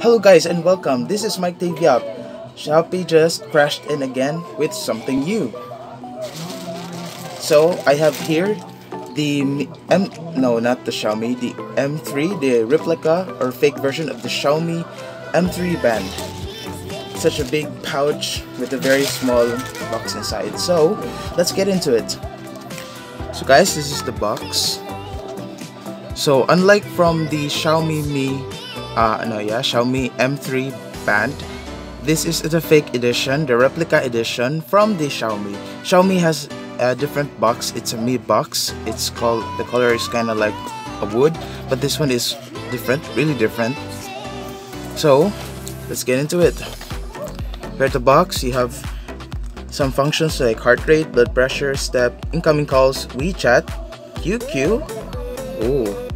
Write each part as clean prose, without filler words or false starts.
Hello guys and welcome. This is Mike Taviap. Shopee just crashed in again with something new. So I have here the not the Xiaomi, the M3, the replica or fake version of the Xiaomi M3 band. Such a big pouch with a very small box inside. So let's get into it. So guys, this is the box. So unlike from the Xiaomi Xiaomi M3 band, this is the fake edition, the replica edition from the Xiaomi. Xiaomi has a different box. It's a Mi box. It's called, the color is kind of like a wood, but this one is different, really different. So let's get into it. Here at the box, you have some functions like heart rate, blood pressure, step, incoming calls, WeChat, QQ,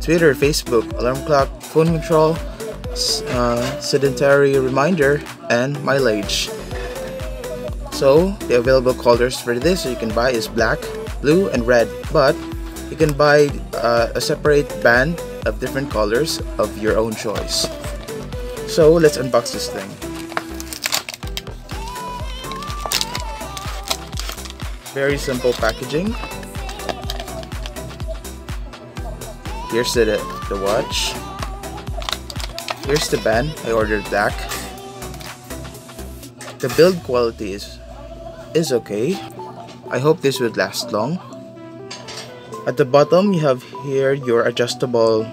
Twitter, Facebook, alarm clock, phone control, sedentary reminder, and mileage. So the available colors for this you can buy is black, blue, and red, but you can buy a separate band of different colors of your own choice. So let's unbox this thing. Very simple packaging. Here's the watch. Here's the band. I ordered black. The build quality is okay. I hope this would last long. At the bottom, you have here your adjustable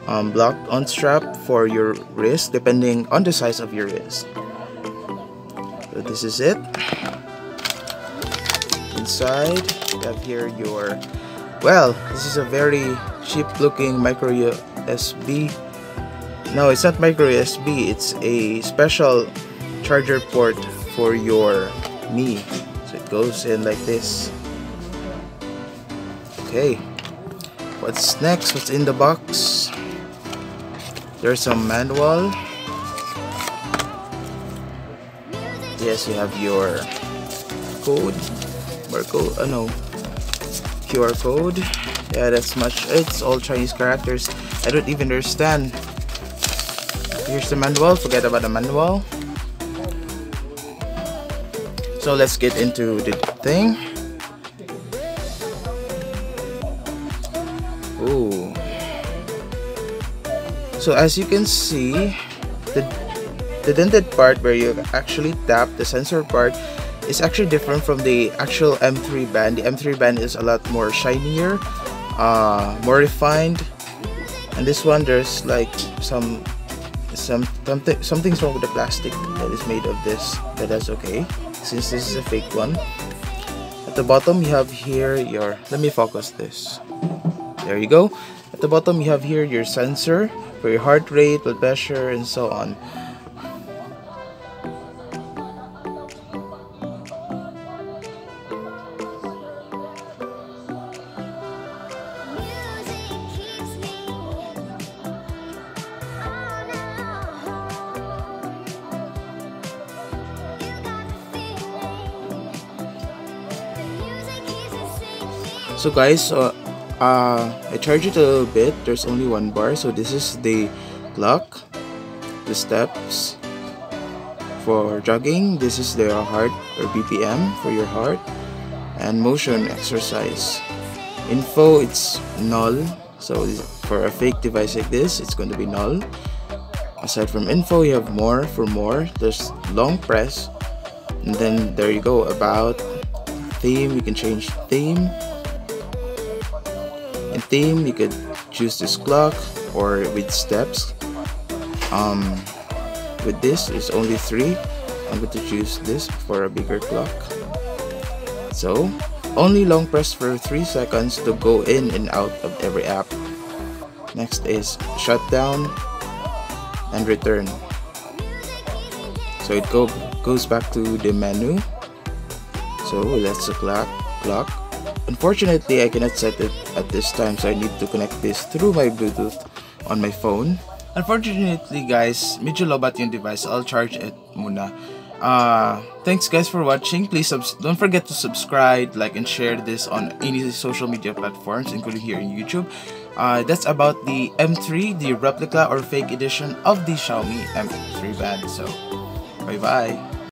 lock-on strap for your wrist, depending on the size of your wrist. So this is it. Inside, you have here your, this is a very cheap looking micro USB. No, it's not micro USB, it's a special charger port for your Mi. So it goes in like this. Okay, what's next? What's in the box? There's some manual. Yes, you have your code. QR code. Yeah, that's much. It's all Chinese characters. I don't even understand. Here's the manual. Forget about the manual. So let's get into the thing. Ooh. So as you can see, the dented part where you actually tap the sensor part is actually different from the actual M3 band. The M3 band is a lot more shinier, more refined, and this one there's like something's wrong with the plastic that is made of this, but that's okay since this is a fake one. At the bottom you have here your, let me focus this, there you go. At the bottom you have here your sensor for your heart rate, blood pressure, and so on. So guys, I charged it a little bit. There's only one bar. So this is the clock, the steps for jogging. This is the heart or BPM for your heart, and motion exercise. Info, it's null. So for a fake device like this, it's going to be null. Aside from info, you have more. For more, there's long press, and then there you go. About, theme, you can change theme. In theme, you could choose this clock or with steps. With this, it's only 3. I'm going to choose this for a bigger clock. So only long press for 3 seconds to go in and out of every app. Next is shut down and return. So it goes back to the menu. So that's the clock. Unfortunately, I cannot set it at this time, so I need to connect this through my Bluetooth on my phone. Unfortunately guys, medyo lobat yung device. I'll charge it muna. Thanks guys for watching. Please don't forget to subscribe, like, and share this on any social media platforms, including here in YouTube. That's about the M3, the replica or fake edition of the Xiaomi M3 band. So, bye bye.